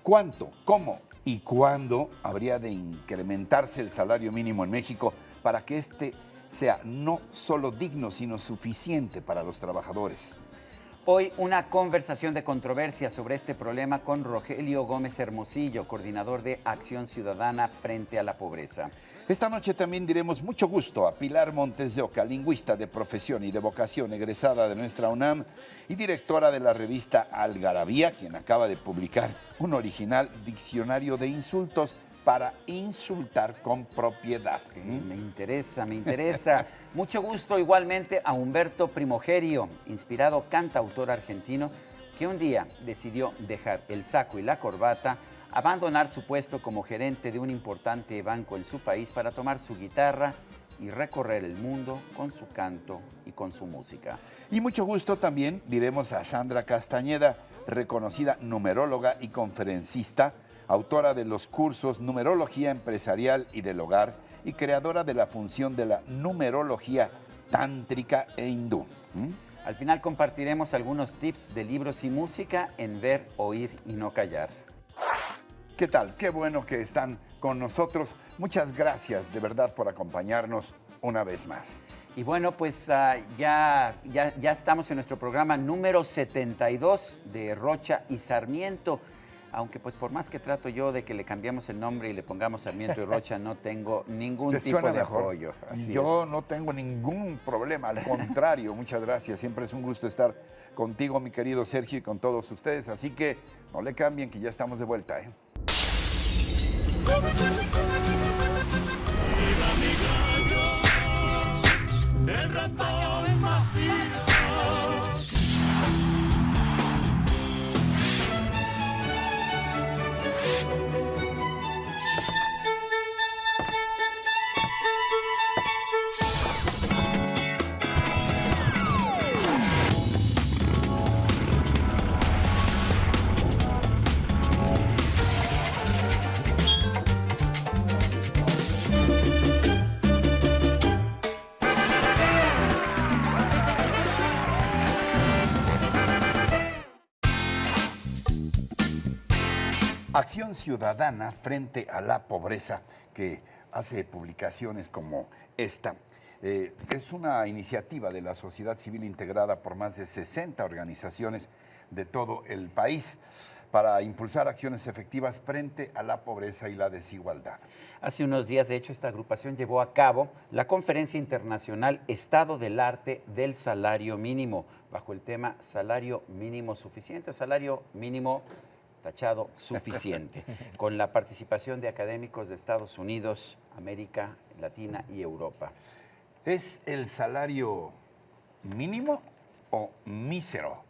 ¿Cuánto, cómo y cuándo habría de incrementarse el salario mínimo en México para que este sea no solo digno, sino suficiente para los trabajadores? Hoy una conversación de controversia sobre este problema con Rogelio Gómez Hermosillo, coordinador de Acción Ciudadana frente a la pobreza. Esta noche también diremos mucho gusto a Pilar Montes de Oca, lingüista de profesión y de vocación, egresada de nuestra UNAM y directora de la revista Algarabía, quien acaba de publicar un original diccionario de insultos para insultar con propiedad. Me interesa, me interesa. Mucho gusto igualmente a Humberto Primogerio, inspirado cantautor argentino, que un día decidió dejar el saco y la corbata, abandonar su puesto como gerente de un importante banco en su país para tomar su guitarra y recorrer el mundo con su canto y con su música. Y mucho gusto también diremos a Sandra Castañeda, reconocida numeróloga y conferencista, autora de los cursos Numerología Empresarial y del Hogar y creadora de la función de la numerología tántrica e hindú. Al final compartiremos algunos tips de libros y música en Ver, Oír y No Callar. ¿Qué tal? Qué bueno que están con nosotros. Muchas gracias de verdad por acompañarnos una vez más. Y bueno, pues ya estamos en nuestro programa número 72 de Rocha y Sarmiento. Aunque pues por más que trato yo de que le cambiamos el nombre y le pongamos Sarmiento y Rocha, no tengo ningún tipo de apoyo. Yo no tengo ningún problema, al contrario, muchas gracias. Siempre es un gusto estar contigo, mi querido Sergio, y con todos ustedes. Así que no le cambien, que ya estamos de vuelta, ¿eh? El ratón vacío. Acción Ciudadana frente a la pobreza, que hace publicaciones como esta. Es una iniciativa de la sociedad civil integrada por más de 60 organizaciones de todo el país para impulsar acciones efectivas frente a la pobreza y la desigualdad. Hace unos días, de hecho, esta agrupación llevó a cabo la Conferencia Internacional Estado del Arte del Salario Mínimo, bajo el tema Salario Mínimo Suficiente, salario mínimo tachado suficiente, con la participación de académicos de Estados Unidos, América Latina y Europa. ¿Es el salario mínimo o mísero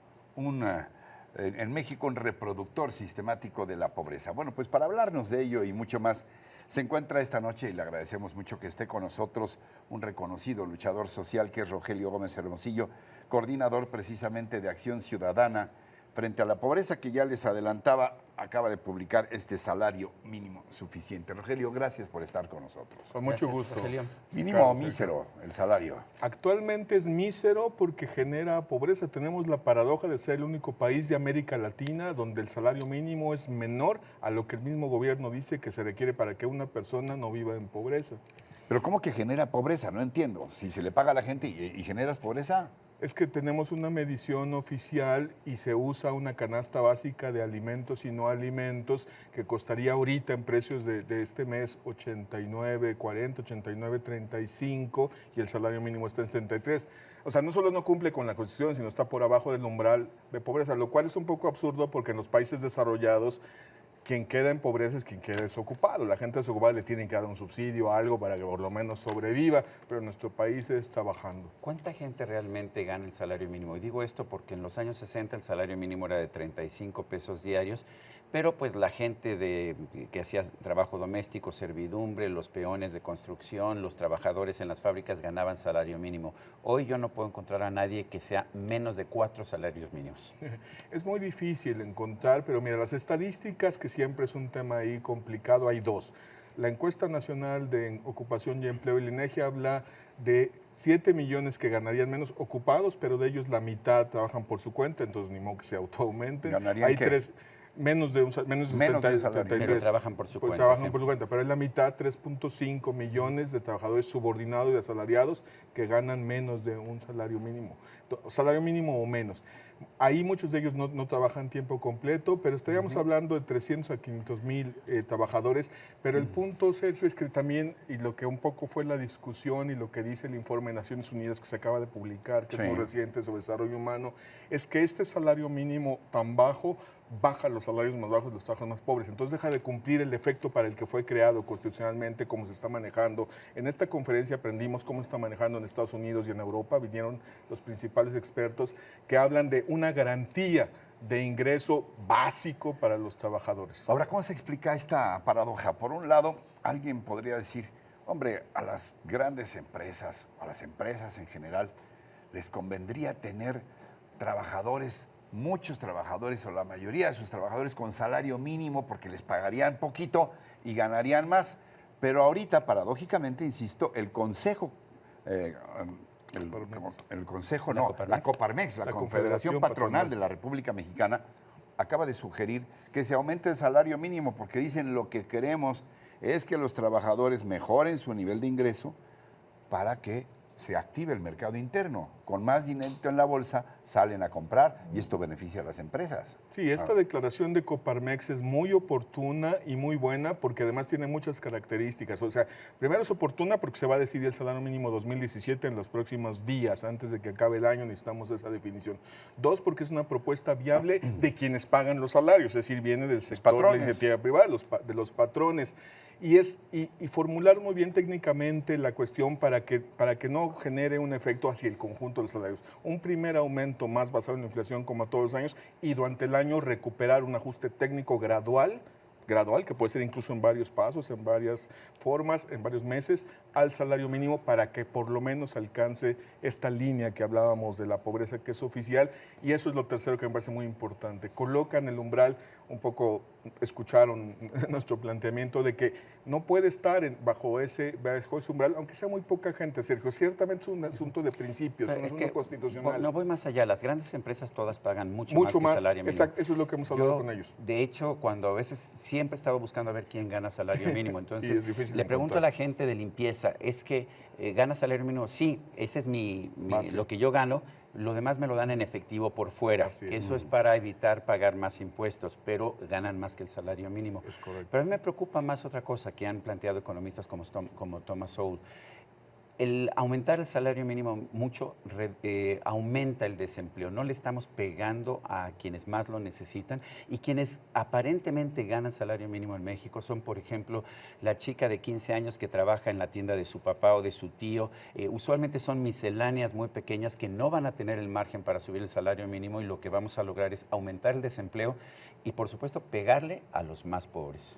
en México un reproductor sistemático de la pobreza? Bueno, pues para hablarnos de ello y mucho más, se encuentra esta noche, y le agradecemos mucho que esté con nosotros, un reconocido luchador social que es Rogelio Gómez Hermosillo, coordinador precisamente de Acción Ciudadana frente a la pobreza, que ya les adelantaba, acaba de publicar este salario mínimo suficiente. Rogelio, gracias por estar con nosotros. Con mucho gusto. Rogelio. ¿Mínimo o mísero el salario? Actualmente es mísero porque genera pobreza. Tenemos la paradoja de ser el único país de América Latina donde el salario mínimo es menor a lo que el mismo gobierno dice que se requiere para que una persona no viva en pobreza. Pero ¿cómo que genera pobreza? No entiendo. Si se le paga a la gente y generas pobreza. Es que tenemos una medición oficial y se usa una canasta básica de alimentos y no alimentos que costaría ahorita en precios de este mes 89.40, 89.35 y el salario mínimo está en 73. O sea, no solo no cumple con la Constitución, sino está por abajo del umbral de pobreza, lo cual es un poco absurdo porque en los países desarrollados quien queda en pobreza es quien queda desocupado. La gente desocupada le tienen que dar un subsidio, algo para que por lo menos sobreviva, pero nuestro país está bajando. ¿Cuánta gente realmente gana el salario mínimo? Y digo esto porque en los años 60 el salario mínimo era de 35 pesos diarios, pero pues la gente que hacía trabajo doméstico, servidumbre, los peones de construcción, los trabajadores en las fábricas ganaban salario mínimo. Hoy yo no puedo encontrar a nadie que sea menos de 4 salarios mínimos. Es muy difícil encontrar, pero mira, las estadísticas, que siempre es un tema ahí complicado, hay dos. La encuesta nacional de ocupación y empleo, el INEGI, habla de 7 millones que ganarían menos ocupados, pero de ellos la mitad trabajan por su cuenta, entonces ni modo que se autoaumenten. ¿Ganarían qué? Menos de Menos de un salario. 73. Pero trabajan por su cuenta, Trabajan sí. por su cuenta, pero es la mitad, 3.5 millones de trabajadores subordinados y asalariados que ganan menos de un salario mínimo. Salario mínimo o menos. Ahí muchos de ellos no trabajan tiempo completo, pero estaríamos hablando de 300 a 500 mil trabajadores. Pero el punto, Sergio, es que también, y lo que un poco fue la discusión y lo que dice el informe de Naciones Unidas que se acaba de publicar, que es muy reciente sobre desarrollo humano, es que este salario mínimo tan bajo baja los salarios más bajos de los trabajadores más pobres. Entonces deja de cumplir el efecto para el que fue creado constitucionalmente, cómo se está manejando. En esta conferencia aprendimos cómo se está manejando en Estados Unidos y en Europa. Vinieron los principales expertos que hablan de una garantía de ingreso básico para los trabajadores. Ahora, ¿cómo se explica esta paradoja? Por un lado, alguien podría decir, hombre, a las grandes empresas, a las empresas en general, les convendría tener trabajadores, muchos trabajadores o la mayoría de sus trabajadores con salario mínimo porque les pagarían poquito y ganarían más. Pero ahorita, paradójicamente, insisto, el Consejo, la Coparmex, la Confederación Patronal de la República Mexicana, acaba de sugerir que se aumente el salario mínimo porque dicen lo que queremos es que los trabajadores mejoren su nivel de ingreso para que se active el mercado interno. Con más dinero en la bolsa salen a comprar y esto beneficia a las empresas. Sí, esta declaración de Coparmex es muy oportuna y muy buena porque además tiene muchas características. O sea, primero es oportuna porque se va a decidir el salario mínimo 2017 en los próximos días, antes de que acabe el año necesitamos esa definición. Dos, porque es una propuesta viable de quienes pagan los salarios, es decir, viene del sector de la iniciativa privada, de los patrones. Y formular muy bien técnicamente la cuestión para que no genere un efecto hacia el conjunto de los salarios. Un primer aumento más basado en la inflación como a todos los años y durante el año recuperar un ajuste técnico gradual, que puede ser incluso en varios pasos, en varias formas, en varios meses, al salario mínimo para que por lo menos alcance esta línea que hablábamos de la pobreza que es oficial. Y eso es lo tercero que me parece muy importante. Colocan el umbral, un poco escucharon nuestro planteamiento de que no puede estar bajo ese umbral, aunque sea muy poca gente, Sergio. Ciertamente es un asunto de principios, es un asunto constitucional. No voy más allá, las grandes empresas todas pagan mucho más que salario mínimo. Exacto, eso es lo que hemos hablado con ellos. De hecho, cuando a veces siempre he estado buscando a ver quién gana salario mínimo, entonces le pregunto encontrar. a la gente de limpieza, ¿es que gana salario mínimo? Sí, ese es lo que yo gano. Lo demás me lo dan en efectivo por fuera. Eso es para evitar pagar más impuestos, pero ganan más que el salario mínimo. Es correcto. Pero a mí me preocupa más otra cosa que han planteado economistas como Thomas Sowell. El aumentar el salario mínimo mucho aumenta el desempleo. No le estamos pegando a quienes más lo necesitan y quienes aparentemente ganan salario mínimo en México son, por ejemplo, la chica de 15 años que trabaja en la tienda de su papá o de su tío. Usualmente son misceláneas muy pequeñas que no van a tener el margen para subir el salario mínimo y lo que vamos a lograr es aumentar el desempleo y, por supuesto, pegarle a los más pobres.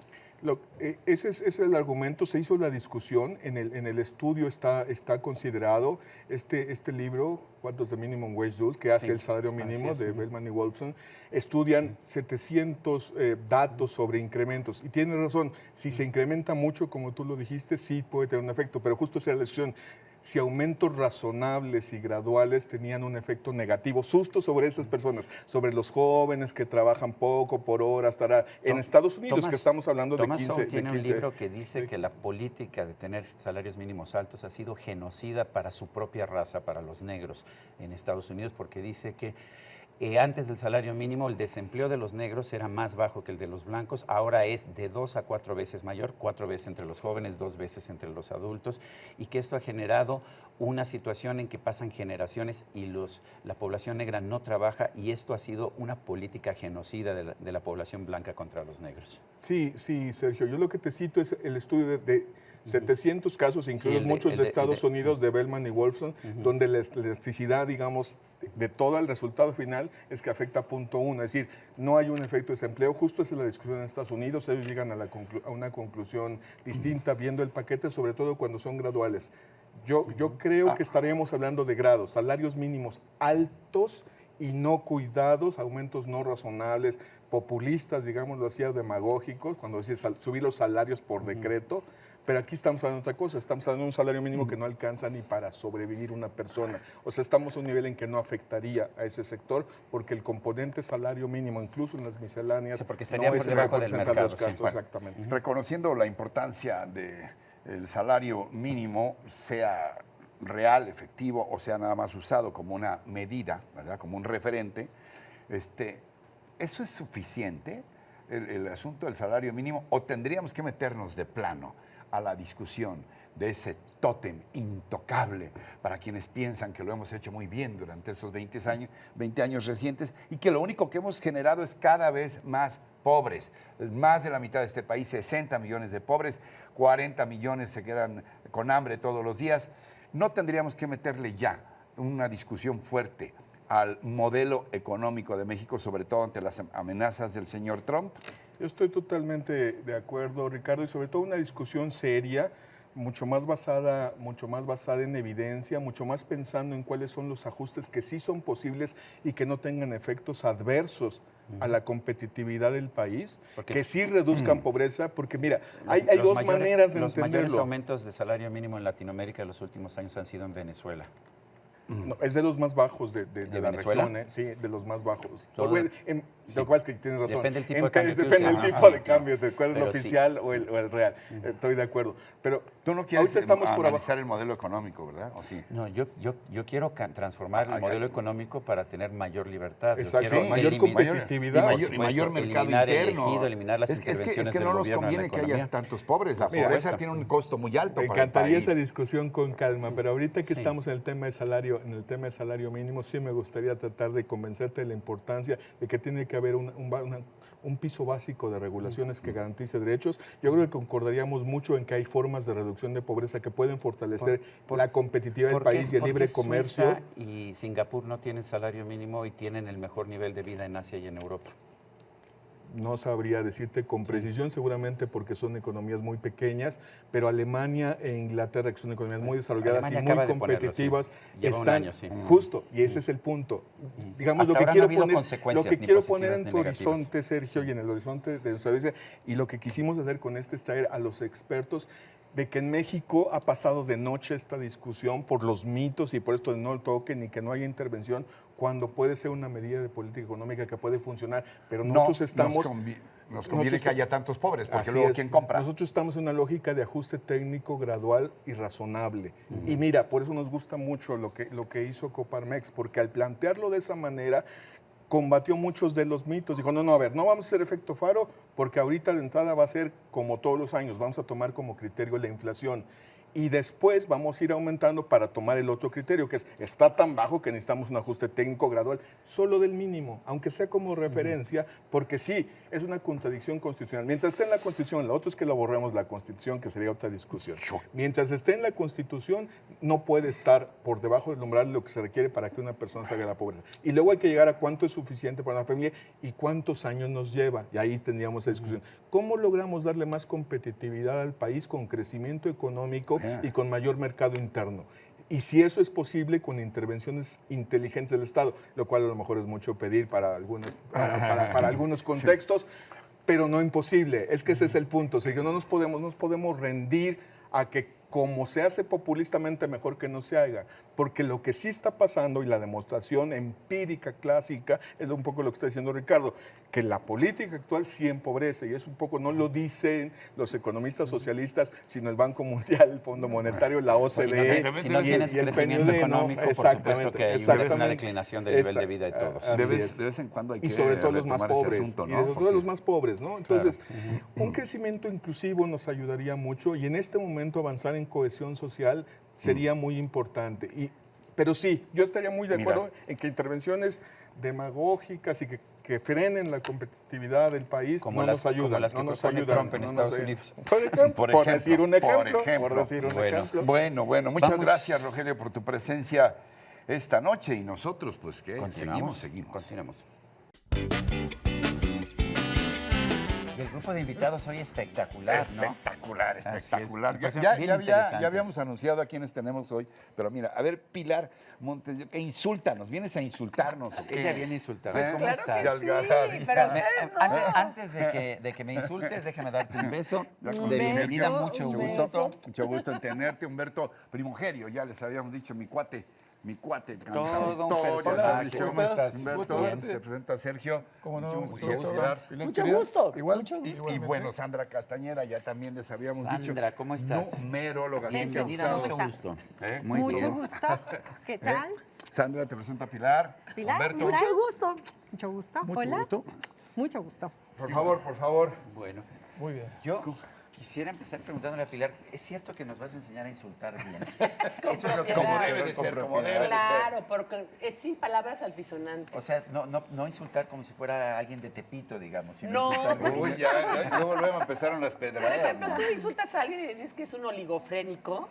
Ese es el argumento, se hizo la discusión, en el estudio está considerado este libro, What Does the Minimum Wage Do?, que hace el salario mínimo de Bellman y Wolfson, estudian 700 datos sobre incrementos. Y tiene razón, si se incrementa mucho, como tú lo dijiste, sí puede tener un efecto, pero justo esa es la discusión. Si aumentos razonables y graduales tenían un efecto negativo, justo sobre esas personas, sobre los jóvenes que trabajan poco por hora, estará en Estados Unidos, que estamos hablando de 15. Thomas tiene un libro que dice que la política de tener salarios mínimos altos ha sido genocida para su propia raza, para los negros en Estados Unidos, porque dice que antes del salario mínimo el desempleo de los negros era más bajo que el de los blancos, ahora es de 2 a 4 veces mayor, 4 veces entre los jóvenes, 2 veces entre los adultos, y que esto ha generado una situación en que pasan generaciones y la población negra no trabaja, y esto ha sido una política genocida de la población blanca contra los negros. Sí, Sergio, yo lo que te cito es el estudio de 700 casos, incluidos muchos de Estados Unidos, de Bellman y Wolfson, donde la elasticidad, digamos, de todo el resultado final es que afecta a punto 1, es decir, no hay un efecto de desempleo. Justo esa es la discusión en Estados Unidos, ellos llegan a una conclusión distinta viendo el paquete, sobre todo cuando son graduales. Yo creo que estaríamos hablando de grados, salarios mínimos altos cuidados, aumentos no razonables, populistas, digámoslo así, o demagógicos, cuando decís subir los salarios por decreto. Pero aquí estamos hablando de otra cosa, estamos hablando de un salario mínimo que no alcanza ni para sobrevivir una persona. O sea, estamos a un nivel en que no afectaría a ese sector, porque el componente salario mínimo, incluso en las misceláneas, Sí, porque estaría por es el debajo que del representa los mercado, sí. gastos, Bueno, exactamente. Reconociendo la importancia del salario mínimo, sea real, efectivo, o sea nada más usado como una medida, ¿verdad? Como un referente, ¿eso es suficiente, el asunto del salario mínimo, o tendríamos que meternos de plano a la discusión de ese tótem intocable para quienes piensan que lo hemos hecho muy bien durante esos 20 años recientes y que lo único que hemos generado es cada vez más pobres? Más de la mitad de este país, 60 millones de pobres, 40 millones se quedan con hambre todos los días. ¿No tendríamos que meterle ya una discusión fuerte al modelo económico de México, sobre todo ante las amenazas del señor Trump? Yo estoy totalmente de acuerdo, Ricardo, y sobre todo una discusión seria, mucho más basada en evidencia, mucho más pensando en cuáles son los ajustes que sí son posibles y que no tengan efectos adversos a la competitividad del país, que sí reduzcan pobreza, porque mira, hay dos maneras de Los mayores entenderlo. aumentos de salario mínimo en Latinoamérica en los últimos años han sido en Venezuela. No, es de los más bajos de la Venezuela? región, sí, de los más bajos. Todo- Lo cual es que tienes razón. Depende del tipo de cambio que Depende uses, del ¿no? tipo Sí, de claro. cambio, de cuál es el Pero sí, oficial sí. o el real. Estoy de acuerdo. Pero Tú no quieres ahorita estamos por abajo. analizar el modelo económico, ¿verdad? ¿O sí? No, yo quiero transformar el modelo económico para tener mayor libertad. Yo Exacto, quiero mayor eliminar- competitividad. por Y supuesto, mayor mercado eliminar el interno. ejido, eliminar las es que intervenciones no del nos gobierno en la conviene que haya economía. tantos pobres. La Mira, pobreza tiene un costo muy alto Me para el encantaría país. esa discusión con calma, pero ahorita que Sí. estamos en el tema de salario mínimo, sí me gustaría tratar de convencerte de la importancia de que tiene que haber un piso básico de regulaciones que garantice derechos. Yo creo que concordaríamos mucho en que hay formas de reducción de pobreza que pueden fortalecer la competitividad del ¿Por qué- país y el por qué libre comercio. Suiza y Singapur no tienen salario mínimo y tienen el mejor nivel de vida en Asia y en Europa? No sabría decirte con precisión, seguramente porque son economías muy pequeñas, pero Alemania e Inglaterra, que son economías muy desarrolladas Alemania y acaba muy de ponerlo, competitivas, sí. Lleva un están año, sí. justo, y ese es el punto. Digamos, Hasta lo que ahora no ha quiero habido poner, consecuencias, ni positivas en ni tu negativas. horizonte, Sergio, y en el horizonte de nuestra audiencia, y lo que quisimos hacer con este es traer a los expertos de que en México ha pasado de noche esta discusión por los mitos y por esto de no el toquen y que no haya intervención, cuando puede ser una medida de política económica que puede funcionar, pero nosotros estamos... Nos conviene nosotros- que haya tantos pobres, porque Así luego es. ¿quién compra? Nosotros estamos en una lógica de ajuste técnico gradual y razonable. Y mira, por eso nos gusta mucho lo que hizo Coparmex, porque al plantearlo de esa manera combatió muchos de los mitos. Dijo, no, a ver, no vamos a hacer efecto faro porque ahorita de entrada va a ser como todos los años, vamos a tomar como criterio la inflación. Y después vamos a ir aumentando para tomar el otro criterio, que es, está tan bajo que necesitamos un ajuste técnico gradual, solo del mínimo, aunque sea como referencia, porque sí, es una contradicción constitucional. Mientras esté en la Constitución, lo otro es que lo borremos la Constitución, que sería otra discusión. Mientras esté en la Constitución, no puede estar por debajo del umbral de lo que se requiere para que una persona salga de la pobreza. Y luego hay que llegar a cuánto es suficiente para una familia y cuántos años nos lleva. Y ahí tendríamos esa discusión. ¿Cómo logramos darle más competitividad al país con crecimiento económico y con mayor mercado interno? Y si eso es posible con intervenciones inteligentes del Estado, lo cual a lo mejor es mucho pedir para algunos contextos, pero no imposible. Es que ese es el punto. O sea, que no nos podemos rendir a que como se hace populistamente, mejor que no se haga. Porque lo que sí está pasando, y la demostración empírica clásica, es un poco lo que está diciendo Ricardo, que la política actual sí empobrece, y es un poco, no lo dicen los economistas socialistas, sino el Banco Mundial, el Fondo Monetario, la OCDE. Si no tienes y el crecimiento PNUD, ¿no? económico, por supuesto que hay una declinación del nivel de vida de todos. Así De es. vez en cuando hay que Y sobre todo los más retomar ese pobres. asunto, Y ¿no? sobre todo los más pobres, ¿no? Entonces, un crecimiento inclusivo nos ayudaría mucho y en este momento avanzar en cohesión social sería muy importante. Pero sí, yo estaría muy de acuerdo en que intervenciones demagógicas y que frenen la competitividad del país Como no las- nos ayudan. como las que no nos propone ayudan, Trump en no Estados nos- Unidos. Por decir un ejemplo. Bueno, muchas Vamos. gracias, Rogelio, por tu presencia esta noche. Y nosotros, pues, ¿qué? Continuamos. Seguimos. Continuamos. Y el grupo de invitados hoy espectacular, ¿no? Espectacular, Así es. espectacular. Entonces, Ya, bien ya interesantes. habíamos anunciado a quienes tenemos hoy, pero mira, a ver, Pilar Montes, que insúltanos, vienes a insultarnos. ¿o qué? Ella viene a insultarnos. ¿Eh? ¿Cómo Claro estás? que sí, Algarabía. pero Me- ustedes no. antes de que me insultes, déjame darte un beso Un de beso, bienvenida, un mucho beso. gusto. Mucho gusto en tenerte, Humberto Primogerio, ya les habíamos dicho, mi cuate, Todo un cantautor, ya personaje. sabes, ¿Cómo estás? Humberto, Gusto verte. te presenta Sergio. ¿Cómo no? Mucho Mucho gusto, gusto. Pilar. Pilar, Mucho querida. gusto. Igual. Mucho gusto. Y Igualmente. bueno, Sandra Castañeda, ya también les habíamos dicho. Sandra, ¿cómo estás? Numeróloga. Bienvenida, siempre mucho usado. gusto. ¿Eh? Muy Mucho bien. gusto. ¿Qué tal? Sandra te presenta a Pilar. Pilar, Humberto, mucho gusto. Mucho gusto. Mucho Hola. gusto. Mucho gusto. por favor, por favor. Bueno, Muy bien. yo quisiera empezar preguntándole a Pilar, ¿es cierto que nos vas a enseñar a insultar bien? Eso es lo que Como debe de ser, como debe de ser. Claro, porque es sin palabras altisonantes. O sea, no insultar como si fuera alguien de Tepito, digamos. Sino No, insultar porque- Uy, ya, luego empezaron las Por pedradas. ejemplo, tú insultas a alguien y dices que es un oligofrénico.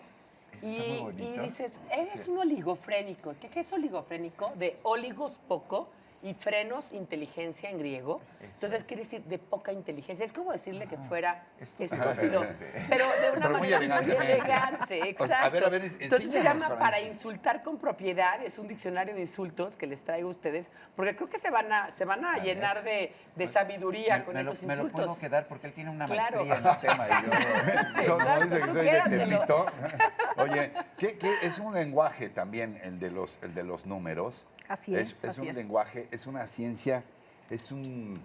muy Y bonito. dices, eres un oligofrénico. ¿Qué es oligofrénico? De oligos, poco, y frenos, inteligencia en griego. Entonces quiere decir de poca inteligencia. Es como decirle que fuera estúpido. estúpido, pero de una Pero muy manera muy elegantemente. elegante. O Exacto. sea, a ver, Entonces se enséñanos llama Para insultar con propiedad. Es un diccionario de insultos que les traigo a ustedes, porque creo que se van a llenar de sabiduría con esos me lo insultos. puedo quedar porque él tiene una Claro. maestría en el tema. Y yo, Como Exacto, dice que tú soy de quédatelo. Tepito. Oye, ¿qué es un lenguaje también el de los números? Así es, Es así un es. lenguaje, es una ciencia, es una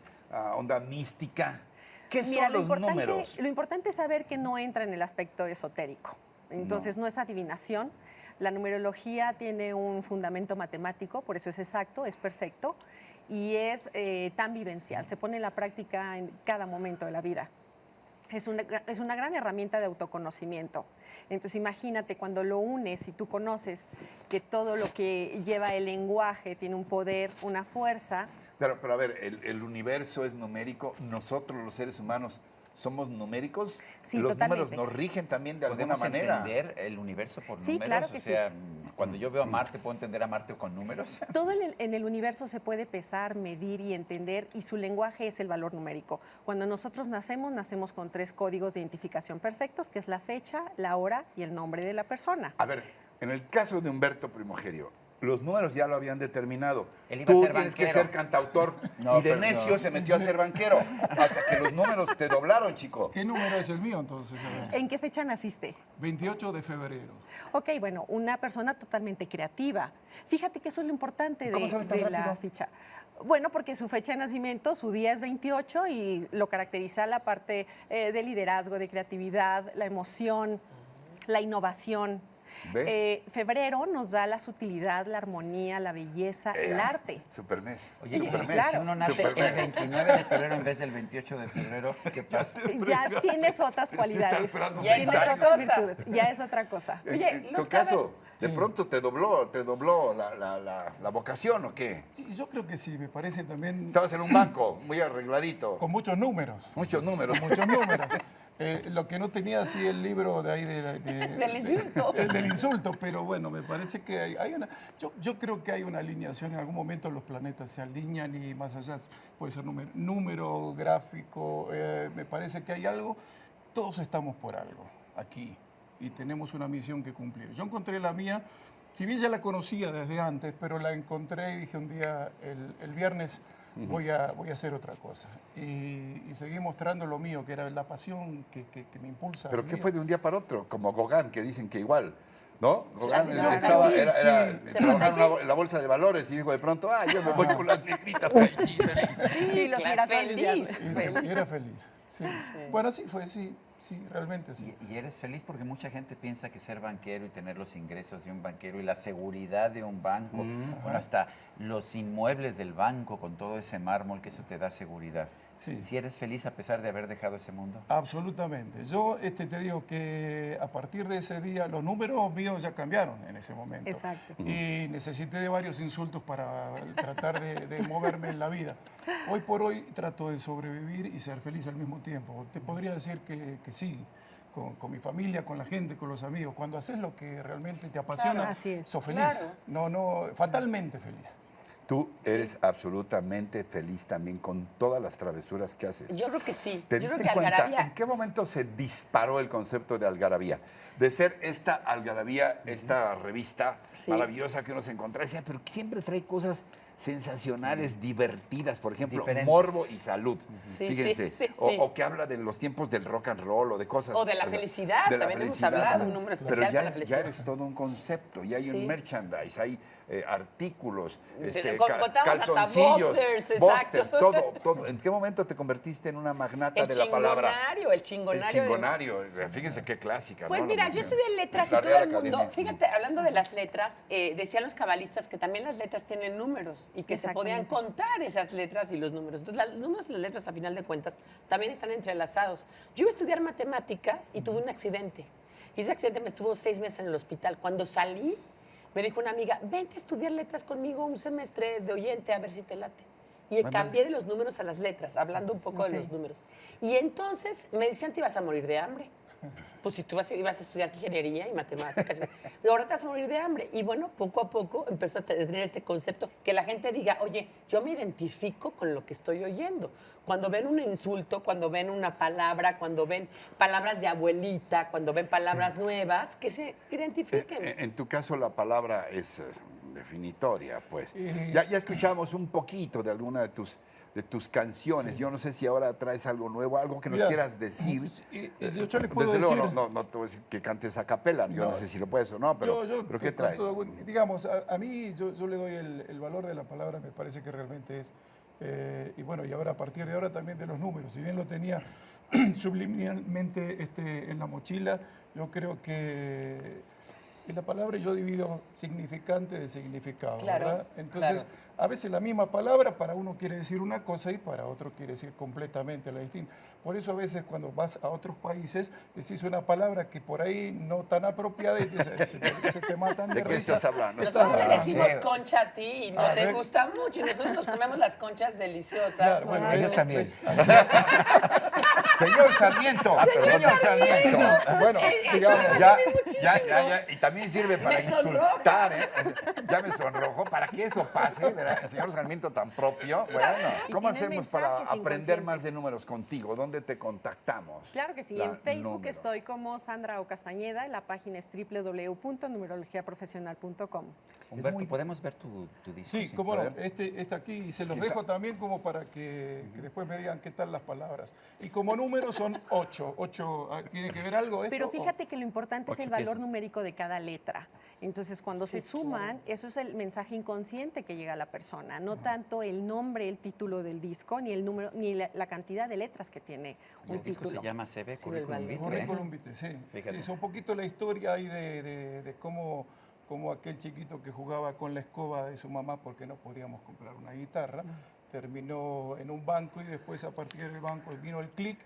onda mística. ¿Qué Mira, son los números? lo importante es saber que no entra en el aspecto esotérico. Entonces, no es adivinación. La numerología tiene un fundamento matemático, por eso es exacto, es perfecto, y es tan vivencial. Se pone en la práctica en cada momento de la vida. Es una gran herramienta de autoconocimiento. Entonces, imagínate cuando lo unes y tú conoces que todo lo que lleva el lenguaje tiene un poder, una fuerza. Pero a ver, el universo es numérico, nosotros los seres humanos somos numéricos. Sí, los totalmente. números nos rigen también de alguna ¿podemos manera. entender el universo por Sí, números? claro que o sea, cuando yo veo a Marte, ¿puedo entender a Marte con números? Todo en el universo se puede pesar, medir y entender, y su lenguaje es el valor numérico. Cuando nosotros nacemos con 3 códigos de identificación perfectos, que es la fecha, la hora y el nombre de la persona. A ver, en el caso de Humberto Primogerio, los números ya lo habían determinado. Él iba a Tú ser tienes que banquero. ser cantautor. No, y de pero necio no. se metió a ser banquero. Hasta que los números te doblaron, chico. ¿Qué número es el mío entonces? A ver. ¿En qué fecha naciste? 28 de febrero. Ok, bueno, una persona totalmente creativa. Fíjate que eso es lo importante ¿Cómo sabes tan de la rápido? ficha. Bueno, porque su fecha de nacimiento, su día es 28 y lo caracteriza la parte de liderazgo, de creatividad, la emoción, la innovación. ¿Ves? Febrero nos da la sutilidad, la armonía, la belleza, el arte. Supermes. Oye, Supermes. si uno nace Supermes. el 29 de febrero en vez del 28 de febrero, ¿qué pasa? Ya tienes otras está cualidades. esperando Ya Tienes es otra otras cosa. virtudes. Ya es otra cosa. Oye, En los tu caso, de Sí. pronto te dobló la vocación, ¿o qué? Sí, yo creo que sí, me parece también Estabas en un banco, muy arregladito, con muchos números. muchos números. Muchos números. Lo que no tenía así el libro de ahí Del insulto. del insulto, pero bueno, me parece que hay una. Yo creo que hay una alineación, en algún momento los planetas se alinean y más allá puede ser número gráfico, me parece que hay algo, todos estamos por algo aquí y tenemos una misión que cumplir. Yo encontré la mía, si bien ya la conocía desde antes, pero la encontré y dije un día, el viernes, voy a hacer otra cosa. Y seguí mostrando lo mío, que era la pasión que me impulsa. a ¿Pero qué vivir. fue de un día para otro? Como Gauguin, que dicen que igual, ¿no? Gauguin se estaba, fue. trabajaba en la bolsa de valores y dijo de pronto, yo me voy con las negritas ahí, feliz. Sí, los claro, girasoles feliz. viernes. Y era feliz. Sí. Bueno, sí fue, sí, realmente sí. Y eres feliz porque mucha gente piensa que ser banquero y tener los ingresos de un banquero y la seguridad de un banco, bueno, hasta los inmuebles del banco con todo ese mármol, que eso te da seguridad. Sí. Si eres feliz a pesar de haber dejado ese mundo. Absolutamente. Yo te digo que a partir de ese día los números míos ya cambiaron en ese momento. Exacto. Y necesité de varios insultos para tratar de moverme en la vida. Hoy por hoy trato de sobrevivir y ser feliz al mismo tiempo. Te podría decir que sí, con mi familia, con la gente, con los amigos. Cuando haces lo que realmente te apasiona, Claro, así es. sos feliz. Claro. No, fatalmente feliz. Tú eres absolutamente feliz también con todas las travesuras que haces. Yo creo que sí. ¿Te Yo diste creo que cuenta Algarabía. en qué momento se disparó el concepto de Algarabía? De ser esta Algarabía, esta revista Sí. maravillosa que uno se encontraba, decía, pero que siempre trae cosas sensacionales, divertidas, por ejemplo, Diferentes. morbo y salud. Sí, Fíjense, sí, sí, o, sí. o que habla de los tiempos del rock and roll o de cosas. O de la felicidad, de la también hemos felicidad. hablado, un número especial Pero ya, para la felicidad. ya eres todo un concepto, ya hay Sí. un merchandise, hay artículos, Contamos hasta calzoncillos, boxers, exacto. boxers, todo. ¿En qué momento te convertiste en una magnata El de la palabra? chingonario, el chingonario. El chingonario. Fíjense qué clásica, Pues ¿no? mira, Lo yo mencioné. estudié letras y La todo Real el mundo, Academia. fíjate, hablando de las letras, decían los cabalistas que también las letras tienen números y que se podían Exactamente. contar esas letras y los números. Entonces, los números y las letras, a final de cuentas, también están entrelazados. Yo iba a estudiar matemáticas y tuve un accidente. Y ese accidente me estuvo 6 meses en el hospital. Cuando salí, me dijo una amiga, vente a estudiar letras conmigo un semestre de oyente, a ver si te late. Y cambié de los números a las letras, hablando un poco de los números. Y entonces me decían, te ibas a morir de hambre. Pues si tú ibas a estudiar ingeniería y matemáticas, y ahora te vas a morir de hambre. Y bueno, poco a poco empezó a tener este concepto, que la gente diga, oye, yo me identifico con lo que estoy oyendo. Cuando ven un insulto, cuando ven una palabra, cuando ven palabras de abuelita, cuando ven palabras nuevas, que se identifiquen. En tu caso la palabra es definitoria, pues. Ya escuchamos un poquito de alguna de tus canciones. Yo no sé si ahora traes algo nuevo, algo que nos Mira, quieras decir. yo le puedo Desde luego, decir- no te voy a decir que cantes a capela, yo no sé si lo puedes o no, pero, ¿pero qué con traes? digamos, a mí yo le doy el valor de la palabra, me parece que realmente es, y bueno, y ahora a partir de ahora también de los números. Si bien lo tenía subliminalmente en la mochila, yo creo que en la palabra yo divido significante de significado, Claro, ¿verdad? Entonces, a veces la misma palabra para uno quiere decir una cosa y para otro quiere decir completamente la distinta. Por eso a veces cuando vas a otros países decís una palabra que por ahí no tan apropiada y se te matan de ¿De qué risa. estás hablando? Nosotros te decimos Sí. concha a ti y no A te ver. gusta mucho. Y nosotros nos comemos las conchas deliciosas. Claro, bueno, Ellos eso, también. pues, Señor Sarmiento, señor Sarmiento. bueno, digamos, Ya, y también sirve para Me sonroja. insultar, ¿eh? Ya me sonrojó, para que eso pase, ¿verdad? El señor Sarmiento tan propio. Bueno, Y ¿cómo tiene hacemos para mensajes aprender más inconscientes. de números contigo? ¿Dónde te contactamos? Claro que sí, La en Facebook número. estoy como Sandra O. Castañeda, la página es www.numerologiaprofesional.com. Humberto, muy- ¿podemos ver tu disco? sí, sin cómo no, poder? este aquí, y se los dejo también como para que después me digan qué tal las palabras. Y como números son 8, ¿tiene que ver algo esto? Pero fíjate que lo importante es 8 el valor piezas. numérico de cada letra. Entonces, cuando se suman, eso es el mensaje inconsciente que llega a la persona, no tanto el nombre, el título del disco, ni el número, ni la cantidad de letras que tiene Y un el disco título. se llama CB el Curriculum valor. Vitae. Currículum vitae, sí. Fíjate. Sí, es un poquito la historia ahí de cómo aquel chiquito que jugaba con la escoba de su mamá porque no podíamos comprar una guitarra, terminó en un banco y después a partir del banco vino el clic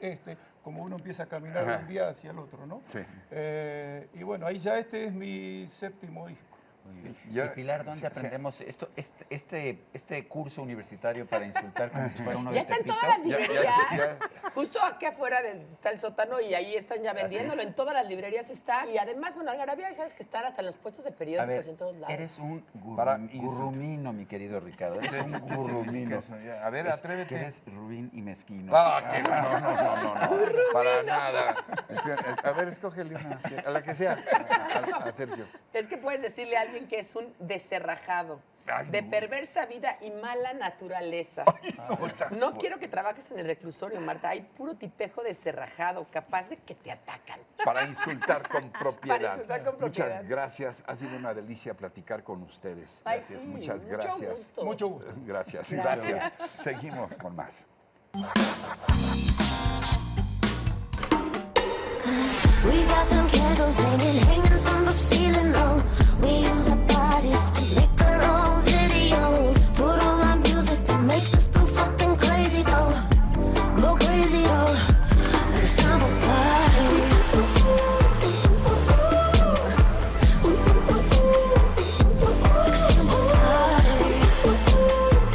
como uno empieza a caminar de un día hacia el otro, ¿no? Sí. Y bueno, ahí ya este es mi 7º disco. Muy bien. Ya- Y Pilar, ¿dónde sí, aprendemos esto, este curso universitario para insultar como si fuera uno Ya de está en Tepito? todas las Ya- librerías. ya- Justo aquí afuera está el sótano y ahí están ya vendiéndolo. En todas las librerías está. Y además, bueno, Algarabía, sabes que están hasta en los puestos de A periódicos ver, y en todos lados. eres un Para gurrumino, mi querido Ricardo. Eres ¿Qué un significa gurrumino. eso? Ya, a ver, Que atrévete. eres ruin y mezquino. Ah, que no, para nada. A ver, escógele una, a la que sea, a Sergio. Es que puedes decirle a alguien que es un descerrajado, Ay, de no. perversa vida y mala naturaleza. No quiero que trabajes en el reclusorio, Marta. Hay puro tipejo descerrajado, capaz de que te atacan. Para insultar con propiedad. Para insultar con propiedad. Muchas gracias. Ha sido una delicia platicar con ustedes. Ay, Gracias. sí, Muchas mucho gracias. gusto. Mucho gusto. Gracias, Gracias. gracias. Seguimos con más. We got them candles hanging from the ceiling. Oh, we use our bodies to make our own videos. Put on our music that makes us go fucking crazy. Oh, go crazy. Oh, like a summer party. Like a summer party.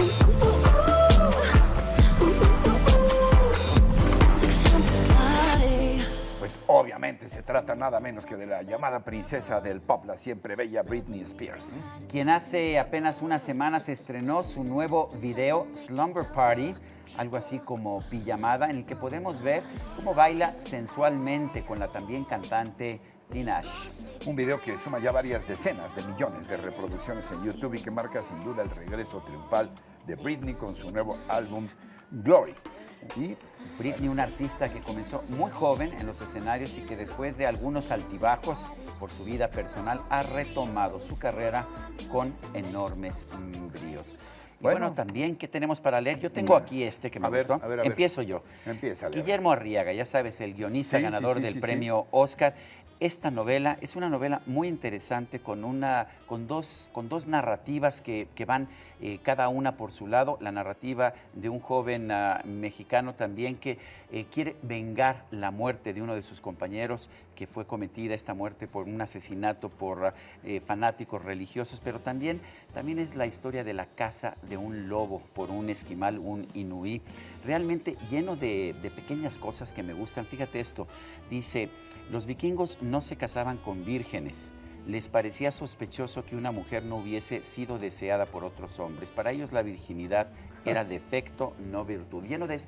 Like a summer party. Pues obviamente se trata nada menos que de la llamada princesa del pop, la siempre bella Britney Spears. Quien hace apenas unas semanas estrenó su nuevo video Slumber Party, algo así como pijamada, en el que podemos ver cómo baila sensualmente con la también cantante Tinashe. Un video que suma ya varias decenas de millones de reproducciones en YouTube y que marca sin duda el regreso triunfal de Britney con su nuevo álbum Glory. Y Britney, una artista que comenzó muy joven en los escenarios y que después de algunos altibajos por su vida personal ha retomado su carrera con enormes bríos. Y bueno, también, ¿qué tenemos para leer? Yo tengo aquí este que me gustó. a ver. Empiezo yo. Empiézale. Guillermo Arriaga, ya sabes, el guionista ganador del premio Oscar. Esta novela es una novela muy interesante con dos narrativas que van cada una por su lado. La narrativa de un joven mexicano también que quiere vengar la muerte de uno de sus compañeros, que fue cometida esta muerte por un asesinato por fanáticos religiosos, pero también es la historia de la caza de un lobo por un esquimal, un inuí, realmente lleno de pequeñas cosas que me gustan. Fíjate esto, dice, los vikingos no se casaban con vírgenes. Les parecía sospechoso que una mujer no hubiese sido deseada por otros hombres. Para ellos la virginidad era defecto, no virtud. Lleno de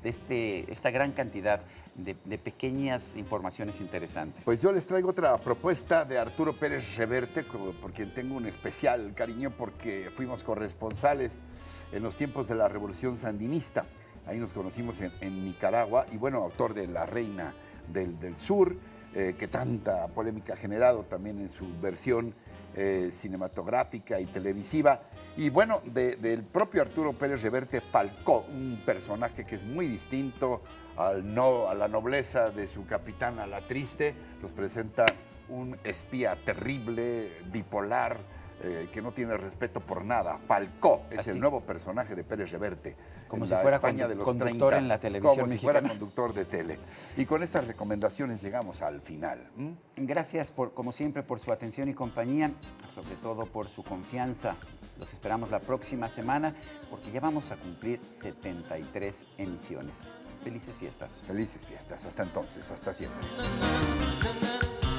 esta gran cantidad de pequeñas informaciones interesantes. Pues yo les traigo otra propuesta de Arturo Pérez Reverte, por quien tengo un especial cariño porque fuimos corresponsales en los tiempos de la Revolución Sandinista. Ahí nos conocimos en Nicaragua y bueno, autor de La Reina del Sur, que tanta polémica ha generado también en su versión cinematográfica y televisiva. Y bueno, del propio Arturo Pérez Reverte falcó un personaje que es muy distinto a la nobleza de su capitana, la triste. Nos presenta un espía terrible, bipolar, que no tiene respeto por nada. Falcó es el nuevo personaje de Pérez Reverte. Como si fuera España de los conductor 30, en la televisión como si mexicana. fuera conductor de tele. Y con estas recomendaciones llegamos al final. Gracias, como siempre, por su atención y compañía, sobre todo por su confianza. Los esperamos la próxima semana porque ya vamos a cumplir 73 emisiones. Felices fiestas. Felices fiestas. Hasta entonces, hasta siempre.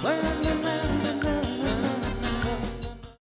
Na, na, na, na, na.